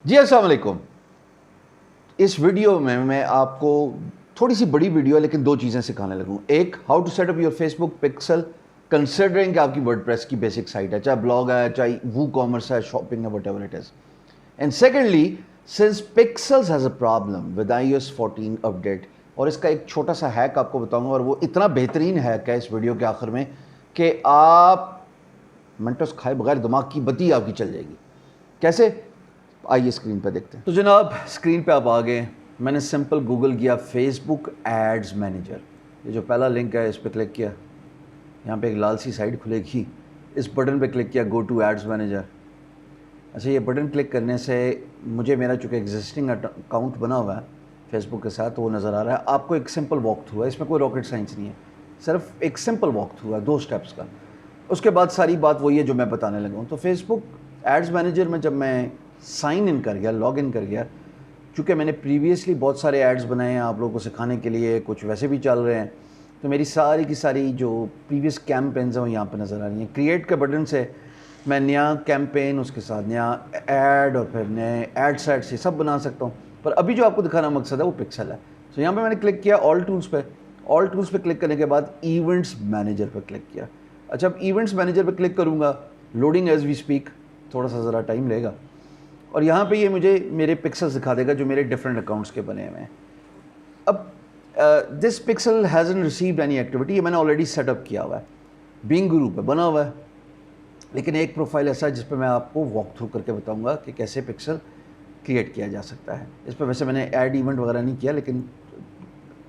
جی السلام علیکم. اس ویڈیو میں میں آپ کو تھوڑی سی بڑی ویڈیو ہے لیکن دو چیزیں سکھانے لگوں. ایک how to set up your Facebook pixel considering کہ آپ کی ورڈ پریس کی بیسک سائٹ ہے, چاہے بلاگ ہے, چاہے وو کامرس ہے, شاپنگ ہے, what ever it is. And secondly since pixels has a problem with iOS 14 update, اور اس کا ایک چھوٹا سا ہیک آپ کو بتاؤں گا, اور وہ اتنا بہترین ہیک ہے اس ویڈیو کے آخر میں کہ آپ منٹس کھائے بغیر دماغ کی بتی آپ کی چل جائے گی. کیسے؟ آئیے اسکرین پہ دیکھتے ہیں. تو جناب اسکرین پہ آپ آ گئے. میں نے سمپل گوگل کیا فیس بک ایڈز مینیجر, یہ جو پہلا لنک ہے اس پہ کلک کیا, یہاں پہ ایک لال سی سائٹ کھلے گی, اس بٹن پہ کلک کیا گو ٹو ایڈز مینیجر. اچھا, یہ بٹن کلک کرنے سے مجھے میرا چونکہ ایگزسٹنگ اکاؤنٹ بنا ہوا ہے فیس بک کے ساتھ وہ نظر آ رہا ہے. آپ کو ایک سمپل واک تھرو ہے, اس میں کوئی راکٹ سائنس نہیں ہے, صرف ایک سمپل واک تھرو ہے 2 سٹیپس کا. اس کے بعد ساری بات وہی ہے جو میں بتانے لگا ہوں. تو فیس بک ایڈز مینیجر میں جب میں سائن ان کر گیا, لاگ ان کر گیا, چونکہ میں نے پریویسلی بہت سارے ایڈز بنائے ہیں آپ لوگوں کو سکھانے کے لیے, کچھ ویسے بھی چل رہے ہیں, تو میری ساری کی ساری جو پریویس کیمپینز ہیں وہ یہاں پہ نظر آ رہی ہیں. کریٹ کے بٹن سے میں نیا کیمپین, اس کے ساتھ نیا ایڈ اور پھر نئے ایڈ سیٹس یہ سب بنا سکتا ہوں. پر ابھی جو آپ کو دکھانا مقصد ہے وہ پکسل ہے. تو یہاں پہ میں نے کلک کیا آل ٹولز پہ. آل ٹولز پہ کلک کرنے کے بعد ایونٹس مینیجر پہ کلک کیا. اچھا, اب ایونٹس مینیجر پہ کلک کروں گا, لوڈنگ ایز وی اسپیک, تھوڑا سا ذرا ٹائم لے گا, اور یہاں پہ یہ مجھے میرے پکسل دکھا دے گا جو میرے ڈفرینٹ اکاؤنٹس کے بنے ہوئے ہیں. اب دس پکسل ہیزن ریسیوڈ اینی ایکٹیویٹی, یہ میں نے آلریڈی سیٹ اپ کیا ہوا ہے, بینگ گرو پہ بنا ہوا ہے. لیکن ایک پروفائل ایسا ہے جس پہ میں آپ کو واک تھرو کر کے بتاؤں گا کہ کیسے پکسل کریٹ کیا جا سکتا ہے. اس پہ ویسے میں نے ایڈ ایونٹ وغیرہ نہیں کیا, لیکن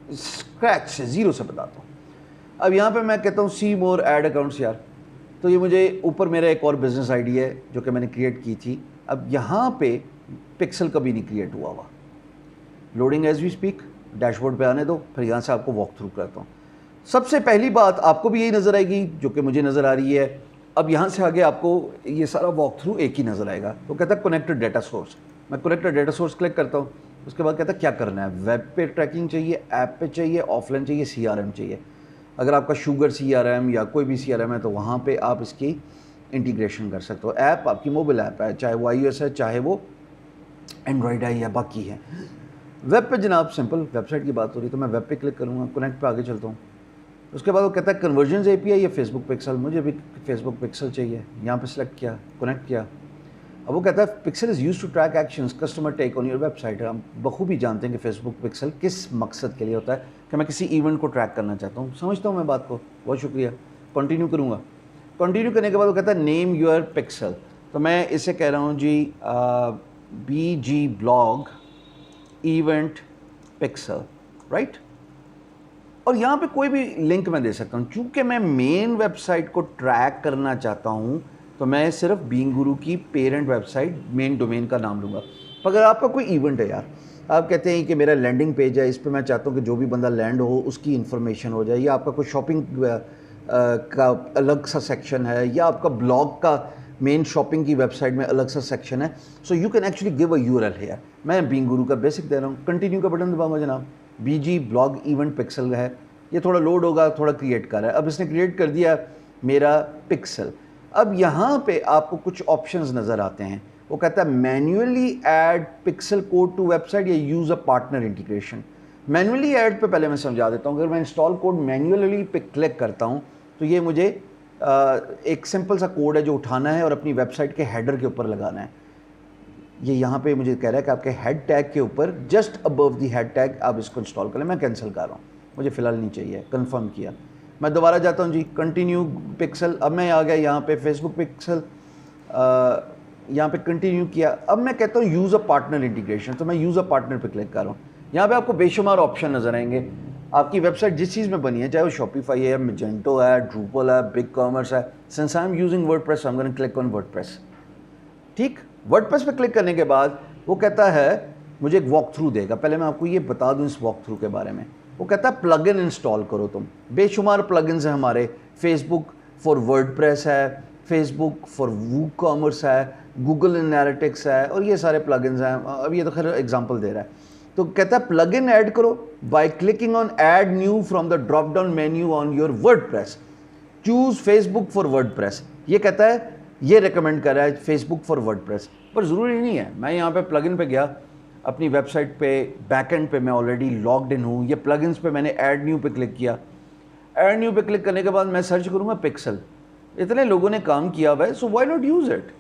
اسکریچ سے زیرو سے بتاتا ہوں. اب یہاں پہ میں کہتا ہوں سی مور ایڈ اکاؤنٹس یار, تو یہ مجھے اوپر میرا ایک اور بزنس آئی ڈی ہے جو کہ میں نے کریٹ کی تھی. اب یہاں پہ پکسل کبھی نہیں کریٹ ہوا ہوا. Loading as we speak, dashboard پہ آنے دو, پھر یہاں سے آپ کو واک تھرو کرتا ہوں. سب سے پہلی بات آپ کو بھی یہی نظر آئے گی جو کہ مجھے نظر آ رہی ہے. اب یہاں سے آگے آپ کو یہ سارا واک تھرو ایک ہی نظر آئے گا. وہ کہتا ہے کنیکٹڈ ڈیٹا سورس. میں کنیکٹڈ ڈیٹا سورس کلک کرتا ہوں. اس کے بعد کہتا ہے کیا کرنا ہے, ویب پہ ٹریکنگ چاہیے, ایپ پہ چاہیے, آف لائن چاہیے, CRM چاہیے. اگر آپ کا شوگر CRM یا کوئی بھی CRM ہے تو وہاں پہ آپ اس کی انٹیگریشن کر سکتے ہو. ایپ آپ کی موبائل ایپ ہے, چاہے وہ iOS ہے, چاہے وہ اینڈرائڈ ہے یا باقی ہے. ویب پہ جناب سمپل ویب سائٹ کی بات ہو رہی ہے تو میں ویب پہ کلک کروں گا, کنیکٹ پہ آگے چلتا ہوں. اس کے بعد وہ کہتا ہے کنورژنز API یا فیس بک پکسل. مجھے بھی فیس بک پکسل چاہیے, یہاں پہ سلیکٹ کیا, کنیکٹ کیا. اب وہ کہتا ہے pixel is used to track actions customer take on your website. ہم بخوبی جانتے ہیں کہ فیس بک پکسل کس مقصد کے لیے ہوتا ہے, کہ میں کسی ایونٹ کو ٹریک کرنا چاہتا ہوں. سمجھتا ہوں میں بات کو, بہت شکریہ. کنٹینیو کروں گا. کنٹینیو کرنے کے بعد وہ کہتا ہے نیم یور پکسل. تو میں اسے کہہ رہا ہوں جی BG blog event pixel, right. اور یہاں پہ کوئی بھی لنک میں دے سکتا ہوں. چونکہ میں مین ویب سائٹ کو ٹریک کرنا چاہتا ہوں تو میں صرف بینگ گرو کی پیرنٹ ویب سائٹ مین ڈومین کا نام لوں گا. اگر آپ کا کوئی ایونٹ ہے یار, آپ کہتے ہیں کہ میرا لینڈنگ پیج ہے, اس پہ میں چاہتا ہوں کہ جو بھی بندہ لینڈ ہو اس کی انفارمیشن ہو جائے, یا آپ کا کوئی شاپنگ کا الگ سا سیکشن ہے, یا آپ کا بلاگ کا مین شاپنگ کی ویب سائٹ میں الگ سا سیکشن ہے, so you can actually give a URL here. میں بینگ گرو کا بیسک دے رہا ہوں. کنٹینیو کا بٹن دباؤں گا جناب. BG بلاگ ایونٹ پکسل ہے, یہ تھوڑا لوڈ ہوگا, تھوڑا کریٹ کر رہا ہے. اب اس نے کریٹ کر دیا میرا پکسل. اب یہاں پہ آپ کو کچھ آپشنز نظر آتے ہیں. وہ کہتا ہے manually add pixel code to website یا use a partner integration. Manually add پہ پہلے میں سمجھا دیتا ہوں. اگر میں انسٹال کوڈ مینولی پہ کلک کرتا ہوں تو یہ مجھے ایک سمپل سا کوڈ ہے جو اٹھانا ہے اور اپنی ویب سائٹ کے ہیڈر کے اوپر لگانا ہے. یہ یہاں پہ مجھے کہہ رہا ہے کہ آپ کے ہیڈ ٹیگ کے اوپر جسٹ ابو دی ہیڈ ٹیگ آپ اس کو انسٹال کر لیں. میں کینسل کر رہا ہوں, مجھے فی الحال نہیں چاہیے. کنفرم کیا. میں دوبارہ جاتا ہوں جی کنٹینیو پکسل. اب میں آ گیا یہاں پہ فیس بک پکسل, یہاں پہ کنٹینیو کیا. اب میں کہتا ہوں یوز اے پارٹنر انٹیگریشن, تو میں یوز اے پارٹنر پہ کلک کر رہا ہوں. یہاں پہ آپ کو بے شمار آپشن نظر آئیں گے. آپ کی ویب سائٹ جس چیز میں بنی ہے, چاہے وہ شاپیفائی ہے, میجنٹو ہے, ڈروپل ہے, بگ کامرس ہے. Since I am using word press, I am gonna click on word press. ٹھیک, ورڈ پریس پہ کلک کرنے کے بعد وہ کہتا ہے مجھے ایک واک تھرو دے گا. پہلے میں آپ کو یہ بتا دوں اس واک تھرو کے بارے میں. وہ کہتا ہے پلگ ان انسٹال کرو تم. بے شمار پلگنز ہیں ہمارے. Facebook for WordPress ہے, Facebook for WooCommerce ہے, گوگل انالیٹکس ہے, اور یہ سارے پلگنز ہیں. اب یہ تو خیر ایگزامپل دے رہا ہے. تو کہتا ہے پلگ ان ایڈ کرو by clicking on add new from the drop down menu on your WordPress. Choose Facebook for WordPress. یہ کہتا ہے یہ ریکمینڈ کر رہا ہے Facebook for WordPress, پر ضروری نہیں ہے. میں یہاں پہ پلگ ان پہ گیا، اپنی ویب سائٹ پہ بیک اینڈ پہ میں آلریڈی لاگڈ ان ہوں. یہ پلگ انس پہ میں نے ایڈ نیو پہ کلک کیا. ایڈ نیو پہ کلک کرنے کے بعد میں سرچ کروں گا پکسل. اتنے لوگوں نے کام کیا ہوا ہے، so why not use it,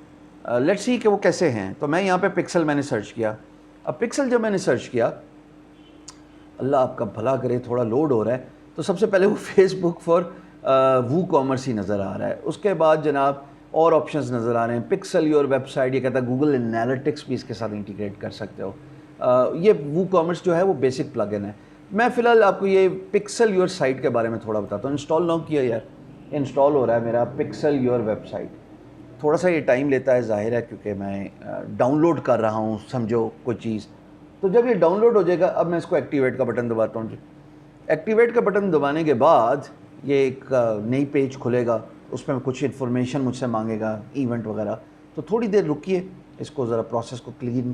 let's see کہ وہ کیسے ہیں. تو میں یہاں پہ پکسل میں نے سرچ کیا. اب پکسل جب میں نے سرچ کیا، اللہ آپ کا بھلا کرے تھوڑا لوڈ ہو رہا ہے، تو سب سے پہلے وہ فیس بک فار وو کامرس ہی نظر آ رہا ہے. اس کے بعد جناب اور آپشنز نظر آ رہے ہیں. پکسل یور ویب سائٹ، یہ کہتا ہے گوگل انالیٹکس بھی اس کے ساتھ انٹیگریٹ کر سکتے ہو. یہ وو کامرس جو ہے وہ بیسک پلگ ان ہے. میں فی الحال آپ کو یہ پکسل یور سائٹ کے بارے میں تھوڑا بتاتا ہوں. انسٹال نہ کیا یار، انسٹال ہو رہا ہے میرا پکسل یور ویب سائٹ. تھوڑا سا یہ ٹائم لیتا ہے، ظاہر ہے، کیونکہ میں ڈاؤن لوڈ کر رہا ہوں، سمجھو کوئی چیز. تو جب یہ ڈاؤن لوڈ ہو جائے گا، اب میں اس کو ایکٹیویٹ کا بٹن دباتا ہوں. جی ایکٹیویٹ کا بٹن دبانے کے بعد یہ ایک نئی پیج کھلے گا. اس میں کچھ انفارمیشن مجھ سے مانگے گا، ایونٹ وغیرہ. تو تھوڑی دیر رکیے، اس کو ذرا پروسیس کو کلین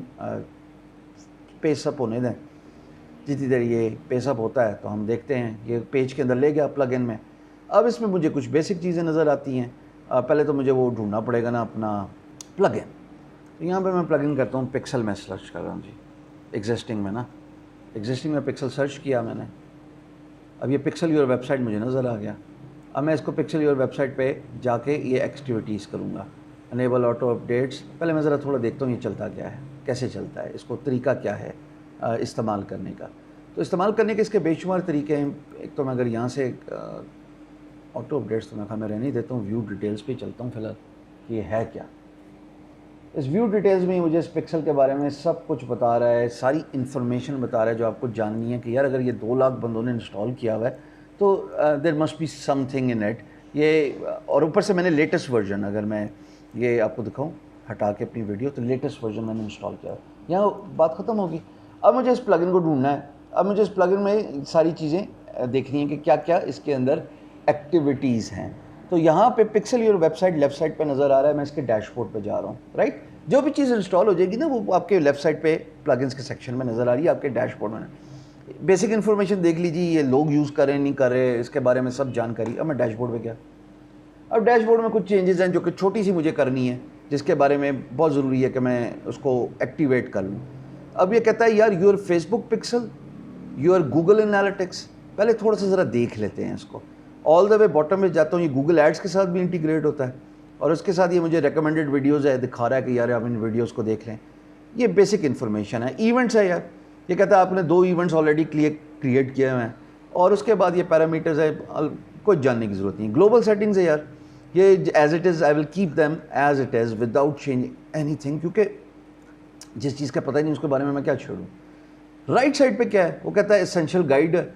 پیس اپ ہونے دیں. جتنی دیر یہ پیس اپ ہوتا ہے تو ہم دیکھتے ہیں. یہ پیج کے اندر لے گیا پلگ ان میں. اب اس میں مجھے کچھ بیسک چیزیں نظر آتی ہیں. پہلے تو مجھے وہ ڈھونڈنا پڑے گا نا اپنا پلگ ان. تو یہاں پہ میں پلگ ان کرتا ہوں، پکسل میں سرچ کر رہا ہوں. جی ایگزسٹنگ میں نا، ایگزسٹنگ میں پکسل سرچ کیا میں نے. اب یہ پکسل یور ویب سائٹ مجھے نظر آ گیا. اب میں اس کو پکسل یور ویب سائٹ پہ جا کے یہ ایکٹیویٹیز کروں گا. Enable auto updates. پہلے میں ذرا تھوڑا دیکھتا ہوں یہ چلتا کیا ہے، کیسے چلتا ہے، اس کو طریقہ کیا ہے استعمال کرنے کا. تو استعمال کرنے کے اس کے بے شمار طریقے ہیں. ایک تو میں اگر یہاں سے آٹو اپڈیٹس تو میں رہنے دیتا ہوں، ویو ڈیٹیلز پہ چلتا ہوں فی الحال کہ یہ ہے کیا. اس ویو ڈیٹیلز میں مجھے اس پکسل کے بارے میں سب کچھ بتا رہا ہے، ساری انفارمیشن بتا رہا ہے جو آپ کو جاننی ہے کہ یار اگر یہ 2 لاکھ بندوں نے انسٹال کیا ہوا ہے تو there must be something in it. یہ اور اوپر سے میں نے لیٹسٹ ورژن، اگر میں یہ آپ کو دکھاؤں ہٹا کے اپنی ویڈیو، تو لیٹسٹ ورژن میں نے انسٹال کیا ہے. یہاں بات ختم ہوگی. اب مجھے اس پلگ ان کو ڈھونڈنا ہے. اب مجھے اس پلگ ان میں ساری چیزیں دیکھنی ہیں کہ کیا کیا اس کے اندر ایکٹیویٹیز ہیں. تو یہاں پہ pixel your website left side پہ نظر آ رہا ہے. میں اس کے ڈیش بورڈ پہ جا رہا ہوں. رائٹ، جو بھی چیز انسٹال ہو جائے گی نا وہ آپ کے لیفٹ سائڈ پہ پلگ انس کے سیکشن میں نظر آ رہی ہے، آپ کے ڈیش بورڈ میں. بیسک انفارمیشن دیکھ لیجیے، یہ لوگ یوز کر رہے ہیں نہیں کر رہے، اس کے بارے میں سب جانکاری. اب میں ڈیش بورڈ پہ گیا. اب ڈیش بورڈ میں کچھ چینجز ہیں جو کہ چھوٹی سی مجھے کرنی ہے، جس کے بارے میں بہت ضروری ہے کہ میں اس کو ایکٹیویٹ کر لوں. اب یہ کہتا ہے یار your Facebook pixel, your Google Analytics. پہلے تھوڑا سا ذرا دیکھ لیتے ہیں اس کو. آل دا وے باٹم میں جاتا ہوں، یہ گوگل ایڈس کے ساتھ بھی انٹیگریٹ ہوتا ہے، اور اس کے ساتھ یہ مجھے ریکمینڈڈ ویڈیوز ہے دکھا رہا ہے کہ یار آپ ان ویڈیوز کو دیکھ لیں. یہ بیسک انفارمیشن ہے. ایونٹس ہے یار، یہ کہتا ہے آپ نے 2 ایونٹس آلریڈی کریٹ کیے ہوئے ہیں. اور اس کے بعد یہ پیرامیٹرز ہے، کچھ جاننے کی ضرورت نہیں. گلوبل سیٹنگز ہے یار، یہ as it is I will keep them as it is without change any thing, کیونکہ جس چیز کا پتہ ہی نہیں اس کے بارے میں کیا چھوڑوں. رائٹ سائڈ پہ کیا ہے؟ وہ کہتا ہے اسینشیل گائیڈ ہے،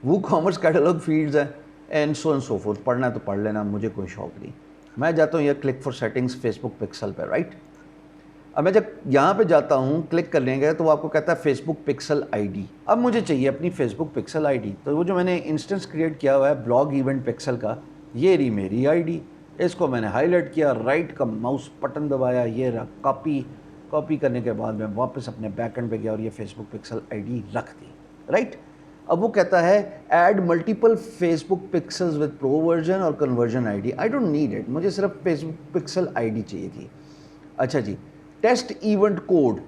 وہ کامرس کیٹالگ فیلڈز ہے، اینڈ سو فورتھ. پڑھنا ہے تو پڑھ لینا، مجھے کوئی شوق نہیں. میں جاتا ہوں یہ click for settings Facebook pixel پہ. رائٹ، اب میں جب یہاں پہ جاتا ہوں کلک کرنے گئے تو وہ آپ کو کہتا ہے Facebook pixel I D. اب مجھے چاہیے اپنی Facebook pixel I D. تو وہ جو میں نے انسٹنس کریٹ کیا ہوا ہے بلاگ ایونٹ پکسل کا، یہ رہی میری آئی ڈی. اس کو میں نے ہائی لائٹ کیا، رائٹ کا ماؤس بٹن دبایا، یہ رہا کاپی کرنے کے بعد میں واپس اپنے بیک اینڈ پہ گیا اور یہ Facebook pixel I D رکھ دی. رائٹ، اب وہ کہتا ہے add multiple Facebook pixels with pro version اور conversion I D. I don't need it, مجھے صرف Facebook pixel I D چاہیے تھی. اچھا جی، ٹیسٹ ایونٹ کوڈ.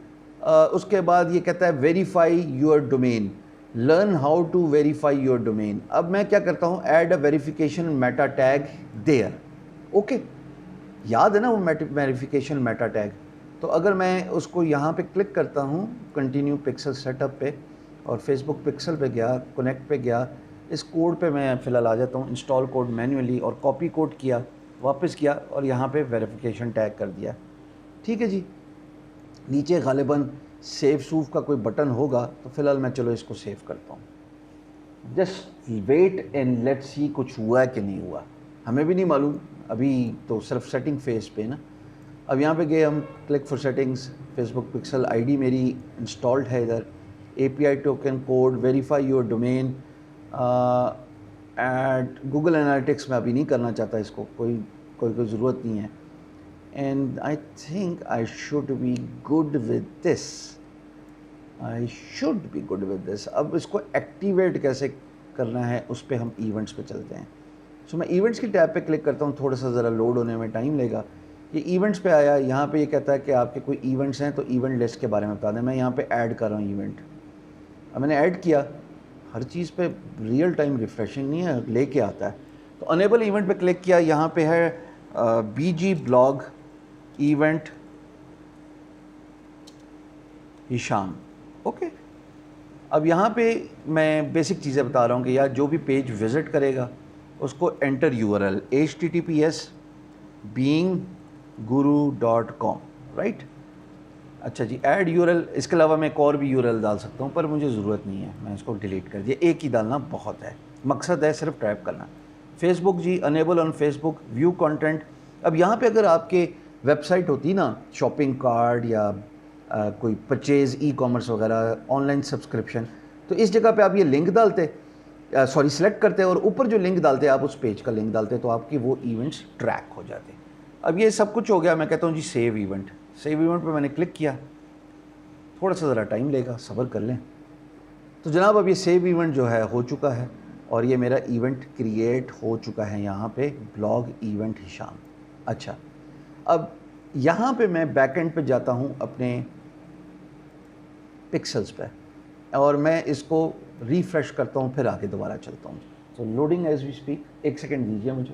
اس کے بعد یہ کہتا ہے verify your domain, learn how to verify your domain. اب میں کیا کرتا ہوں، add a verification meta tag there. Okay, یاد ہے نا وہ ویریفیکیشن میٹا ٹیگ. تو اگر میں اس کو یہاں پہ کلک کرتا ہوں کنٹینیو پکسل سیٹ اپ پہ، اور فیس بک پکسل پہ گیا، کنیکٹ پہ گیا، اس کوڈ پہ میں فی الحال آ جاتا ہوں. انسٹال کوڈ مینولی، اور کاپی کوڈ کیا، واپس کیا، اور یہاں پہ ویریفیکیشن ٹیگ کر دیا. ٹھیک ہے جی. نیچے غالباً سیو سوف کا کوئی بٹن ہوگا، تو فی الحال میں چلو اس کو سیو کرتا ہوں. Just wait and let see کچھ ہوا ہے کہ نہیں ہوا. ہمیں بھی نہیں معلوم، ابھی تو صرف سیٹنگ فیس پہ نا. اب یہاں پہ گئے ہم click for settings, Facebook pixel I D میری انسٹالڈ ہے ادھر. A P I token code, verify your domain, at Google analytics. میں ابھی نہیں کرنا چاہتا اس کو، کوئی ضرورت نہیں ہے. And I think I should be good with this. اب اس کو ایکٹیویٹ کیسے کرنا ہے اس پہ ہم ایونٹس پہ چلتے ہیں. سو میں ایونٹس کی ٹیب پہ کلک کرتا ہوں. تھوڑا سا ذرا لوڈ ہونے میں ٹائم لے گا. یہ ایونٹس پہ آیا, یہاں پہ یہ کہتا ہے کہ آپ کے کوئی ایونٹس ہیں تو ایونٹ لسٹ کے بارے میں بتا دیں. میں یہاں پہ ایڈ کر رہا ہوں ایونٹ. اب میں نے ایڈ کیا, ہر چیز پہ ریئل ٹائم ریفریشنگ نہیں ہے, لے کے آتا ہے. تو انیبل ایونٹ پہ کلک کیا, یہاں پہ ہے be G blog event Hisham. Okay, اب یہاں پہ میں بیسک چیزیں بتا رہا ہوں کہ یار جو بھی پیج وزٹ کرے گا اس کو enter U R L https beinguru.com, right. اچھا جی, ایڈ یو آر ایل. اس کے علاوہ میں ایک اور بھی یو آر ایل ڈال سکتا ہوں پر مجھے ضرورت نہیں ہے, میں اس کو ڈیلیٹ کر دیا. ایک ہی ڈالنا بہت ہے, مقصد ہے صرف ٹائپ کرنا. فیس بک جی, enable on Facebook view content. اب یہاں پہ اگر آپ کے ویب سائٹ ہوتی نا, شاپنگ کارٹ یا کوئی پرچیز ای کامرس وغیرہ, آن لائن سبسکرپشن, تو اس جگہ پہ آپ یہ لنک ڈالتے, سلیکٹ کرتے اور اوپر جو لنک ڈالتے آپ اس پیج کا لنک ڈالتے تو آپ کی وہ ایونٹس ٹریک ہو جاتے. اب یہ سب کچھ ہو گیا, میں کہتا ہوں جی سیو ایونٹ. سیو ایونٹ پہ میں نے کلک کیا, تھوڑا سا ذرا ٹائم لے گا, صبر کر لیں. تو جناب اب یہ سیو ایونٹ جو ہے ہو چکا ہے اور یہ میرا ایونٹ کریٹ ہو چکا ہے یہاں پہ, بلاگ ایونٹ ہشام. اچھا, اب یہاں پہ میں بیک اینڈ پہ جاتا ہوں اپنے پکسلز پہ اور میں اس کو ریفریش کرتا ہوں, پھر آگے دوبارہ چلتا ہوں. تو لوڈنگ ایز وی اسپیک, ایک سیکنڈ دیجیے مجھے.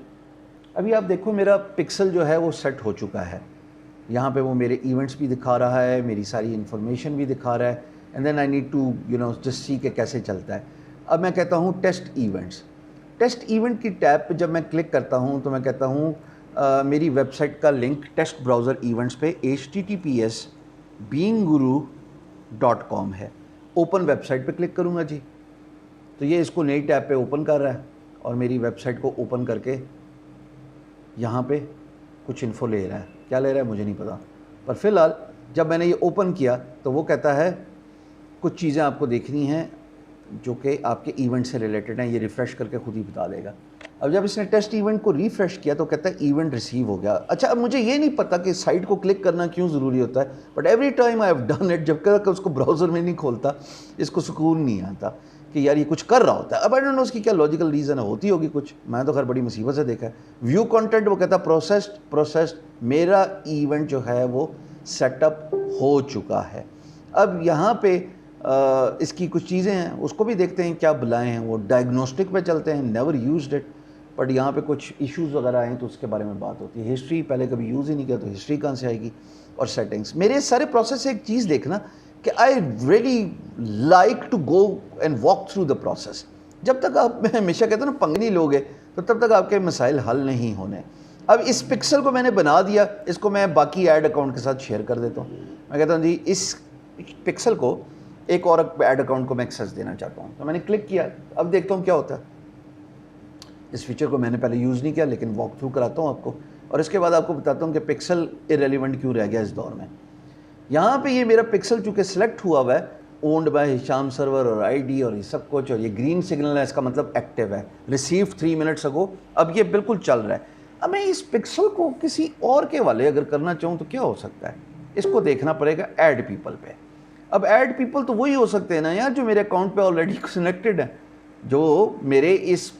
ابھی آپ دیکھو میرا پکسل جو ہے وہ سیٹ ہو چکا ہے. یہاں پہ وہ میرے ایونٹس بھی دکھا رہا ہے, میری ساری انفارمیشن بھی دکھا رہا ہے. And then I need to just see کہ کیسے چلتا ہے. اب میں کہتا ہوں ٹیسٹ ایونٹس. ٹیسٹ ایونٹ کی ٹیب پہ جب میں کلک کرتا ہوں تو میں کہتا ہوں میری ویب سائٹ کا لنک ٹیسٹ براؤزر ایونٹس پہ https beinguru.com ہے. اوپن ویب سائٹ پہ کلک کروں گا جی, تو یہ اس کو نئی ٹیب پہ اوپن کر رہا ہے اور میری ویب سائٹ کو اوپن کر کے یہاں پہ کچھ انفو لے رہا ہے. کیا لے رہا ہے مجھے نہیں پتا, پر فی الحال جب میں نے یہ اوپن کیا تو وہ کہتا ہے کچھ چیزیں آپ کو دیکھنی ہیں جو کہ آپ کے ایونٹ سے ریلیٹڈ ہیں, یہ ریفریش کر کے خود ہی بتا دے گا. اب جب اس نے ٹیسٹ ایونٹ کو ریفریش کیا تو کہتا ہے ایونٹ ریسیو ہو گیا. اچھا, اب مجھے یہ نہیں پتا کہ سائٹ کو کلک کرنا کیوں ضروری ہوتا ہے, but every time I have done it. جب تک اس کو براؤزر میں نہیں کھولتا اس کو سکون نہیں آتا کہ یار یہ کچھ کر رہا ہوتا ہے. اب آئی ڈونٹ نو اس کی کیا لاجیکل ریزن ہے, ہوتی ہوگی کچھ, میں تو خیر بڑی مصیبت سے دیکھا ہے. ویو کانٹینٹ, وہ کہتا ہے پروسیسڈ. میرا ایونٹ جو ہے وہ سیٹ اپ ہو چکا ہے. اب یہاں پہ اس کی کچھ چیزیں ہیں, اس کو بھی دیکھتے ہیں کیا بلائیں ہیں. وہ ڈائگنوسٹک پہ چلتے ہیں, نیور یوزڈ اٹ, بٹ یہاں پہ کچھ ایشوز وغیرہ آئیں تو اس کے بارے میں بات ہوتی ہے. ہسٹری پہلے کبھی یوز ہی نہیں کیا تو ہسٹری کہاں سے آئے گی, اور سیٹنگس. میرے سارے پروسیس سے ایک چیز دیکھنا کہ I really like to go and walk through the process. جب تک آپ, میں ہمیشہ کہتا ہوں نا, پنگنی لوگ ہیں تو تب تک آپ کے مسائل حل نہیں ہونے. اب اس پکسل کو میں نے بنا دیا, اس کو میں باقی ایڈ اکاؤنٹ کے ساتھ شیئر کر دیتا ہوں. میں کہتا ہوں جی اس پکسل کو ایک اور ایڈ اکاؤنٹ کو میں ایکسیس دینا چاہتا ہوں, تو میں نے کلک کیا. اب دیکھتا ہوں کیا ہوتا ہے. اس فیچر کو میں نے پہلے یوز نہیں کیا لیکن واک تھرو کراتا ہوں آپ کو, اور اس کے بعد آپ کو بتاتا ہوں کہ پکسل ارریلیونٹ کیوں رہ گیا اس دور میں. یہاں پہ یہ میرا پکسل چونکہ سلیکٹ ہوا ہوا ہے, اونڈ بائی ہشام سرور اور آئی ڈی اور یہ سب کچھ, اور یہ گرین سگنل ہے, اس کا مطلب ایکٹیو ہے, ریسیو 3 منٹس اگو. اب یہ بالکل چل رہا ہے. اب میں اس پکسل کو کسی اور کے والے اگر کرنا چاہوں تو کیا ہو سکتا ہے, اس کو دیکھنا پڑے گا ایڈ پیپل پہ. اب ایڈ پیپل تو وہی ہو سکتے ہیں نا یار جو میرے اکاؤنٹ پہ آلریڈی کنیکٹڈ ہیں, جو میرے اس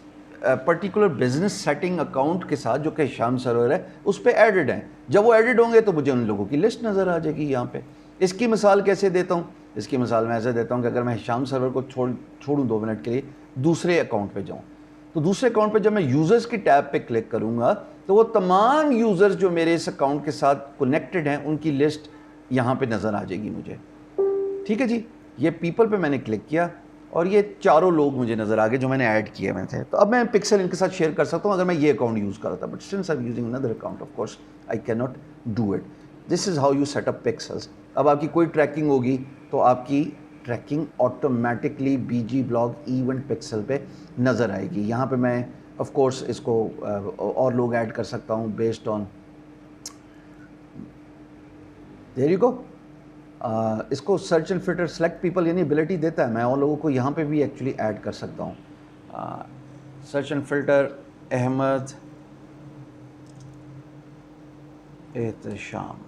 پرٹیکولر بزنس سیٹنگ اکاؤنٹ کے ساتھ جو کہ ہشام سرور ہے اس پہ ایڈڈ ہیں. جب وہ ایڈڈ ہوں گے تو مجھے ان لوگوں کی لسٹ نظر آ جائے گی یہاں پہ. اس کی مثال کیسے دیتا ہوں, اس کی مثال میں ایسے دیتا ہوں کہ اگر میں ہشام سرور کو چھوڑوں 2 منٹ کے لیے, دوسرے اکاؤنٹ پہ جاؤں, تو دوسرے اکاؤنٹ پہ جب میں یوزرز کی ٹیب پہ کلک کروں گا تو وہ تمام یوزرز جو میرے اس اکاؤنٹ کے ساتھ کنیکٹڈ ہیں ان کی لسٹ یہاں پہ نظر آ جائے گی مجھے. ٹھیک ہے جی, یہ پیپل پہ میں نے کلک کیا اور یہ چاروں لوگ مجھے نظر آ گئے جو میں نے ایڈ کیے ہوئے تھے. تو اب میں پکسل ان کے ساتھ شیئر کر سکتا ہوں اگر میں یہ اکاؤنٹ یوز کر رہا تھا, but since I am using another account of course I cannot do it. This is how you set up pixels. اب آپ کی کوئی ٹریکنگ ہوگی تو آپ کی tracking automatically B G blog event pixel پہ نظر آئے گی. یہاں پہ میں آف کورس اس کو اور لوگ ایڈ کر سکتا ہوں based on there you go. اس کو search and filter select people یعنی ابیلٹی دیتا ہے, میں اور لوگوں کو یہاں پہ بھی ایکچولی ایڈ کر سکتا ہوں. Search and filter Ahmed Ehtesham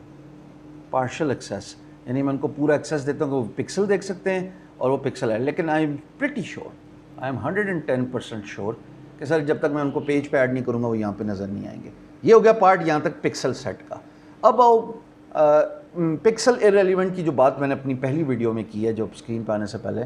partial access, یعنی میں ان کو پورا ایکسیس دیتا ہوں کہ وہ پکسل دیکھ سکتے ہیں اور وہ پکسل ہے. لیکن I am pretty sure, I am 110% sure کہ سر جب تک میں ان کو پیج پہ ایڈ نہیں کروں گا وہ یہاں پہ نظر نہیں آئیں گے. یہ ہو گیا پارٹ یہاں تک پکسل سیٹ کا. اب آؤ پکسل ارریلیونٹ کی جو بات میں نے اپنی پہلی ویڈیو میں کی ہے جو اسکرین پہ آنے سے پہلے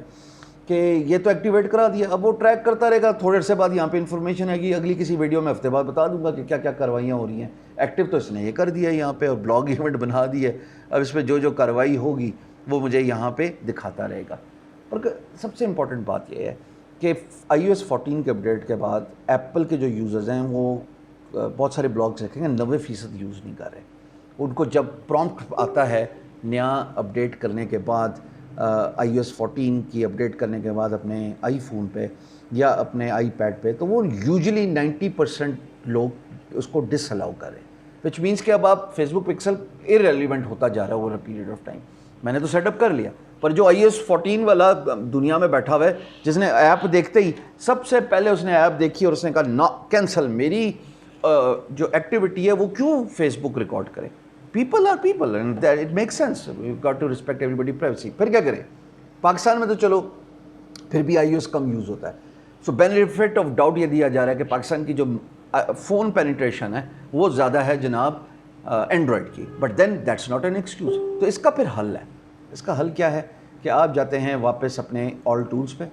کہ یہ تو ایکٹیویٹ کرا دیا, اب وہ ٹریک کرتا رہے گا, تھوڑے عرصے بعد یہاں پہ انفارمیشن آئے گی, اگلی کسی ویڈیو میں ہفتے بعد بتا دوں گا کہ کیا کیا کاروائیاں ہو رہی ہیں. ایکٹیو تو اس نے یہ کر دیا ہے یہاں پہ, اور بلاگ ایونٹ بنا دی ہے, اب اس پہ جو جو کاروائی ہوگی وہ مجھے یہاں پہ دکھاتا رہے گا. اور سب سے امپورٹنٹ بات یہ ہے کہ iOS 14 کے اپڈیٹ کے بعد ایپل کے جو یوزرز ہیں وہ بہت سارے بلاگز دیکھیں گے 90% یوز نہیں کر رہے. ان کو جب پرومپٹ آتا ہے نیا اپڈیٹ کرنے کے بعد, iOS 14 کی اپڈیٹ کرنے کے بعد اپنے آئی فون پہ یا اپنے آئی پیڈ پہ, تو وہ یوزلی 90% لوگ اس کو ڈس الاؤ کریں, وچ مینس کہ اب آپ فیس بک پکسل ارریلیونٹ ہوتا جا رہا ہے over a period of time. میں نے تو سیٹ اپ کر لیا, پر جو iOS 14 والا دنیا میں بیٹھا ہوا ہے جس نے ایپ دیکھتے ہی سب سے پہلے اس نے ایپ دیکھی اور اس نے کہا نا کینسل, میری جو ایکٹیویٹی ہے وہ کیوں فیس بک ریکارڈ کرے. People are people and it make sense, you got to respect everybody privacy. پھر کیا کریں, پاکستان میں تو چلو پھر بھی iOS کم یوز ہوتا ہے, سو بینیفٹ آف ڈاؤٹ یہ دیا جا رہا ہے کہ پاکستان کی جو فون پینیٹریشن ہے وہ زیادہ ہے جناب اینڈرائڈ کی, but then that's not an excuse. تو اس کا پھر حل ہے, اس کا حل کیا ہے کہ آپ جاتے ہیں واپس اپنے آل ٹولز پہ.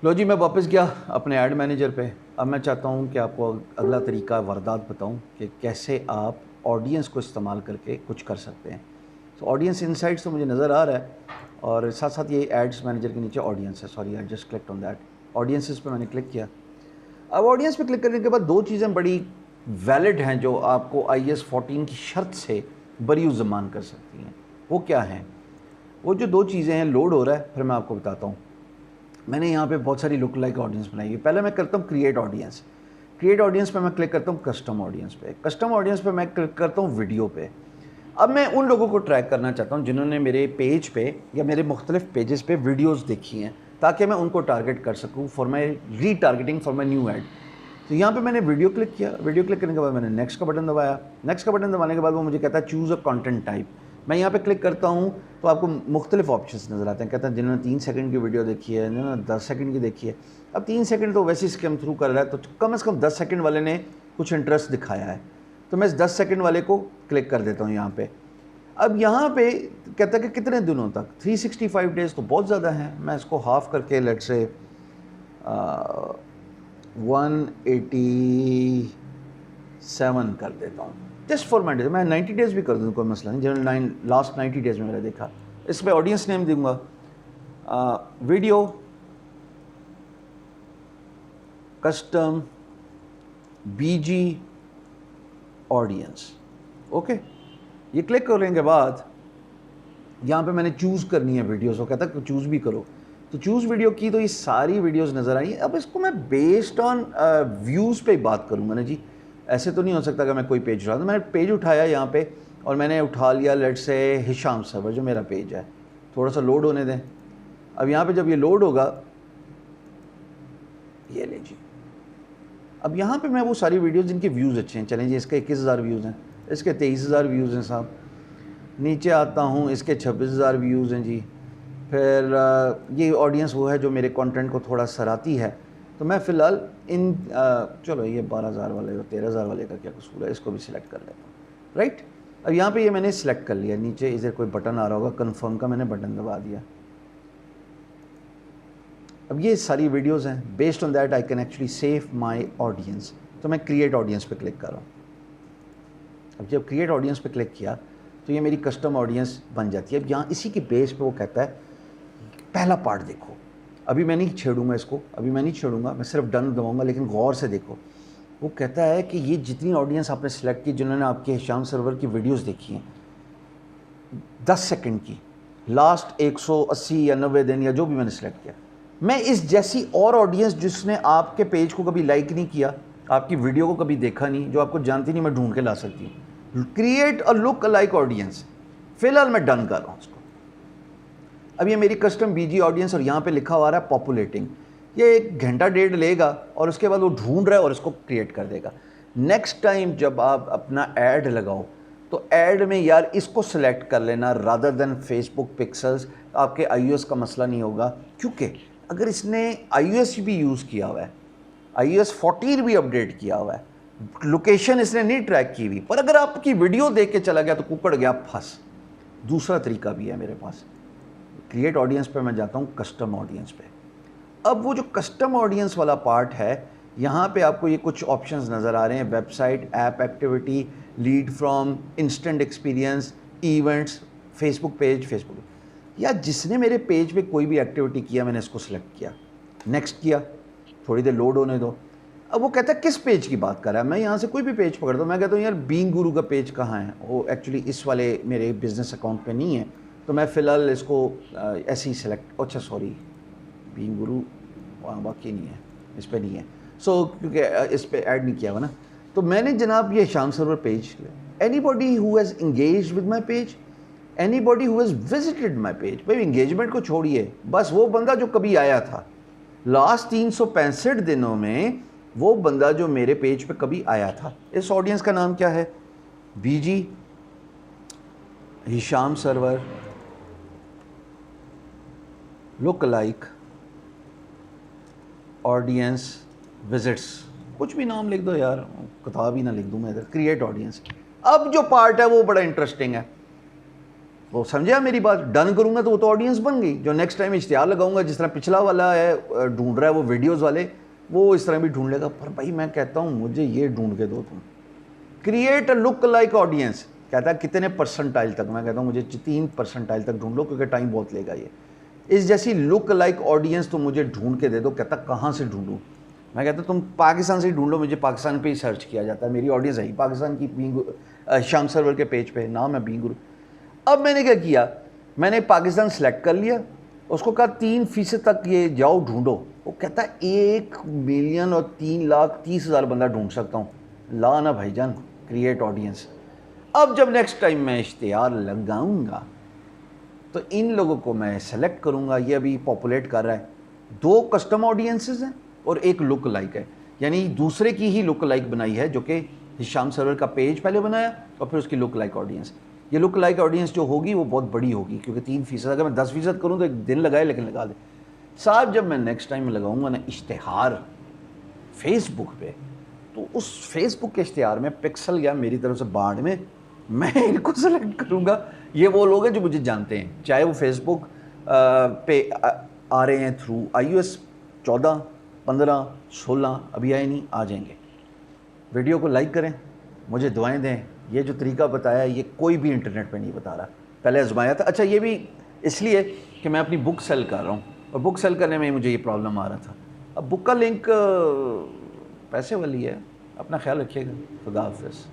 لو جی میں واپس گیا اپنے ایڈ مینیجر پہ. اب میں چاہتا ہوں کہ آپ کو اگلا طریقہ واردات بتاؤں کہ کیسے آپ آڈینس کو استعمال کر کے کچھ کر سکتے ہیں. تو آڈینس انسائٹس تو مجھے نظر آ رہا ہے, اور ساتھ ساتھ یہ ایڈس مینیجر کے نیچے آڈینس ہے, sorry I just clicked on that. Audiences پہ میں نے کلک کیا. اب آڈینس پہ کلک کرنے کے بعد دو چیزیں بڑی ویلڈ ہیں جو آپ کو iOS 14 کی شرط سے بری زمان کر سکتی ہیں. وہ کیا ہیں؟ وہ جو دو چیزیں ہیں, لوڈ ہو رہا ہے, پھر میں آپ کو بتاتا ہوں. میں نے یہاں پہ بہت ساری لک لائک آڈینس بنائی ہے. پہلے میں کرتا ہوں کریٹ آڈینس. کریٹ آڈینس پہ میں کلک کرتا ہوں کسٹم آڈینس پہ. کسٹم آڈینس پہ میں کلک کرتا ہوں ویڈیو پہ. اب میں ان لوگوں کو ٹریک کرنا چاہتا ہوں جنہوں نے میرے پیج پہ یا میرے مختلف پیجز پہ ویڈیوز دیکھی ہیں, تاکہ میں ان کو ٹارگٹ کر سکوں for my retargeting for my new ad. تو یہاں پہ میں نے ویڈیو کلک کیا. ویڈیو کلک کرنے کے بعد میں نے نیکسٹ کا بٹن دبایا. نیکسٹ کا بٹن دبانے کے بعد وہ مجھے کہتا ہے چوز اے کانٹینٹ ٹائپ. میں یہاں پہ کلک کرتا ہوں تو آپ کو مختلف آپشنس نظر آتے ہیں. کہتا ہے جنہوں نے 3 سیکنڈ کی ویڈیو دیکھی ہے, جنہوں نے 10 سیکنڈ کی دیکھی ہے. اب 3 سیکنڈ تو ویسے ہی اسکیم تھرو کر رہا ہے, تو کم از کم 10 سیکنڈ والے نے کچھ انٹرسٹ دکھایا ہے, تو میں اس 10 سیکنڈ والے کو کلک کر دیتا ہوں یہاں پہ. اب یہاں پہ کہتا ہے کہ کتنے دنوں تک, 365 ڈیز تو بہت زیادہ ہیں. میں اس کو ہاف کر کے لیٹ سے 187 کر دیتا ہوں جسٹ فار مائی ڈیز. میں 90 ڈیز بھی کر دوں, کوئی مسئلہ نہیں. جنرل لاسٹ 90 ڈیز میں میں نے دیکھا. اس پہ آڈینس نیم دوں گا video custom BG audience. Okay, یہ کلک کرنے کے بعد یہاں پہ میں نے چوز کرنی ہے ویڈیوز. وہ کہتا ہے کہ چوز بھی کرو, تو چوز ویڈیو کی تو یہ ساری ویڈیوز نظر آئی. اب اس کو میں بیسڈ آن ویوز پہ بات کروں گا نا جی. ایسے تو نہیں ہو سکتا کہ میں کوئی پیج اٹھا دوں. میں نے پیج اٹھایا یہاں پہ, اور میں نے اٹھا لیا لیٹ سے ہشام سرور جو میرا پیج ہے. تھوڑا سا لوڈ ہونے دیں. اب یہاں پہ جب یہ لوڈ ہوگا, یہ لے جی, اب یہاں پہ میں وہ ساری ویڈیوز جن کے ویوز اچھے ہیں, چلیں جی اس کے 21,000 ویوز ہیں, اس کے 23,000 ویوز ہیں صاحب. نیچے آتا ہوں, اس کے 26,000 ویوز ہیں جی. پھر یہ آڈینس وہ ہے جو میرے کانٹینٹ کو تھوڑا سراتی ہے. تو میں فی الحال ان چلو یہ 12,000 والے اور 13,000 والے کا کیا قصور ہے, اس کو بھی سلیکٹ کر لیتا ہوں. رائٹ, اب یہاں پہ یہ میں نے سلیکٹ کر لیا. نیچے ادھر کوئی بٹن آ رہا ہوگا کنفرم کا, میں نے بٹن دبا دیا. اب یہ ساری ویڈیوز ہیں. Based on that I can actually save my audience. تو میں کریٹ آڈینس پہ کلک کر رہا ہوں. اب جب کریٹ آڈینس پہ کلک کیا تو یہ میری کسٹم آڈینس بن جاتی ہے. اب یہاں اسی کی بیس پہ وہ کہتا ہے پہلا پارٹ دیکھو. ابھی میں نہیں چھیڑوں گا اس کو, ابھی میں نہیں چھیڑوں گا, میں صرف ڈن دباؤں گا, لیکن غور سے دیکھو. وہ کہتا ہے کہ یہ جتنی آڈینس آپ نے سلیکٹ کی جنہوں نے آپ کے ہشام سرور کی ویڈیوز دیکھی ہیں 10 سیکنڈ کی, لاسٹ 180 یا 90 دن یا جو بھی میں نے سلیکٹ کیا, میں اس جیسی اور آڈینس جس نے آپ کے پیج کو کبھی لائک نہیں کیا, آپ کی ویڈیو کو کبھی دیکھا نہیں, جو آپ کو جانتی نہیں, میں ڈھونڈ کے لا سکتی ہوں. Create a lookalike audience. فی الحال میں ڈن کر رہا ہوں اس کو. اب یہ میری کسٹم BG آڈینس, اور یہاں پہ لکھا ہوا رہا ہے پاپولیٹنگ. یہ 1 گھنٹہ 1.5 لے گا, اور اس کے بعد وہ ڈھونڈ رہا ہے اور اس کو کریٹ کر دے گا. نیکسٹ ٹائم جب آپ اپنا ایڈ لگاؤ تو ایڈ میں یار اس کو سلیکٹ کر لینا رادر دین فیس بک پکسلز. آپ کے iOS کا مسئلہ نہیں ہوگا, کیونکہ اگر اس نے iOS بھی یوز کیا ہوا ہے, iOS 14 بھی اپڈیٹ کیا ہوا ہے, لوکیشن اس نے نہیں ٹریک کی ہوئی، پر اگر آپ کی ویڈیو دیکھ کے چلا گیا تو ککڑ گیا پھنس۔ دوسرا طریقہ بھی ہے میرے پاس، کریٹ آڈینس پہ میں جاتا ہوں کسٹم آڈینس پہ۔ اب وہ جو کسٹم آڈینس والا پارٹ ہے، یہاں پہ آپ کو یہ کچھ آپشنز نظر آ رہے ہیں، website, app activity, lead from, instant experience, events, Facebook page, Facebook, یا جس نے میرے پیج پہ کوئی بھی ایکٹیویٹی کیا میں نے اس کو سلیکٹ کیا، نیکسٹ کیا، تھوڑی دیر لوڈ ہونے دو۔ اب وہ کہتا ہے کس پیج کی بات کر رہا ہے، میں یہاں سے کوئی بھی پیج پکڑتا ہوں، میں کہتا ہوں یار بینگ گرو کا پیج کہاں ہے، وہ ایکچولی اس والے میرے بزنس اکاؤنٹ پہ نہیں ہے، تو میں فی الحال اس کو ایسے ہی سلیکٹ، اچھا سوری بینگ گرو باقی نہیں ہے، اس پہ نہیں ہے، سو کیونکہ اس پہ ایڈ نہیں کیا ہوا نا، تو میں نے جناب یہ شام سرور پیج کیا۔ Any body who has engaged with my page, any body who has visited my page, بھائی انگیجمنٹ کو چھوڑیے، بس وہ بندہ جو کبھی آیا تھا لاسٹ 365 دنوں میں، وہ بندہ جو میرے پیج پہ کبھی آیا تھا۔ اس آڈینس کا نام کیا ہے؟ بی جی ہشام سرور لک لائک آڈینس وزٹس، کچھ بھی نام لکھ دو یار، کتاب ہی نہ لکھ دوں میں ادھر، کریٹ آڈینس۔ اب جو پارٹ ہے وہ بڑا انٹرسٹنگ ہے، وہ سمجھا میری بات، ڈن کروں گا تو وہ تو آڈینس بن گئی، جو نیکسٹ ٹائم اشتہار لگاؤں گا، جس طرح پچھلا والا ہے ڈھونڈ رہا ہے وہ ویڈیوز والے، وہ اس طرح بھی ڈھونڈ لے گا۔ پر بھائی میں کہتا ہوں مجھے یہ ڈھونڈ کے دو تم، create a lookalike audience, کہتا ہے کتنے پرسنٹائل تک، میں کہتا ہوں مجھے 3% تک ڈھونڈ لو کیونکہ ٹائم بہت لے گا یہ، اس جیسی لک لائک آڈینس تو مجھے ڈھونڈ کے دے دو۔ کہتا کہاں سے ڈھونڈوں؟ میں کہتا ہوں تم پاکستان سے ہی ڈھونڈ لو، مجھے پاکستان پہ ہی سرچ کیا جاتا ہے، میری آڈینس ہے ہی پاکستان کی، شام سرور کے پیج پہ نام ہے بینگ گرو۔ اب میں نے کیا کیا، میں نے پاکستان سلیکٹ کر لیا، اس کو کہا 3% تک یہ جاؤ ڈھونڈو، وہ کہتا ہے 1,000,000 اور 3,30,000 بندہ ڈھونڈ سکتا ہوں، لا نا بھائی جان، کریٹ آڈینس۔ اب جب نیکسٹ ٹائم میں اشتہار لگاؤں گا تو ان لوگوں کو میں سلیکٹ کروں گا، یہ ابھی پاپولیٹ کر رہا ہے، 2 کسٹم آڈینسز ہیں اور 1 لک لائک ہے، یعنی دوسرے کی ہی لک لائک بنائی ہے، جو کہ ہشام سرور کا پیج پہلے بنایا اور پھر اس کی لک لائک آڈینس۔ یہ لک لائک آڈینس جو ہوگی وہ بہت بڑی ہوگی، کیونکہ 3%، اگر میں 10% کروں تو ایک دن لگائے لیکن لگا دے صاحب۔ جب میں نیکسٹ ٹائم لگاؤں گا نا اشتہار فیس بک پہ، تو اس فیس بک کے اشتہار میں پکسل یا میری طرف سے بانڈ میں ان کو سلیکٹ کروں گا۔ یہ وہ لوگ ہیں جو مجھے جانتے ہیں، چاہے وہ فیس بک پہ آ رہے ہیں تھرو iOS 14، 15، 16، ابھی آئے نہیں، آ جائیں گے۔ ویڈیو کو لائک کریں، مجھے دعائیں دیں، یہ جو طریقہ بتایا ہے یہ کوئی بھی انٹرنیٹ پہ نہیں بتا رہا، پہلے آزمایا تھا۔ اچھا یہ بھی اس لیے کہ میں اپنی بک سیل کر رہا ہوں، اور بک سیل کرنے میں مجھے یہ پرابلم آ رہا تھا۔ اب بک کا لنک پیسے والی ہے، اپنا خیال رکھیے گا، خدا حافظ۔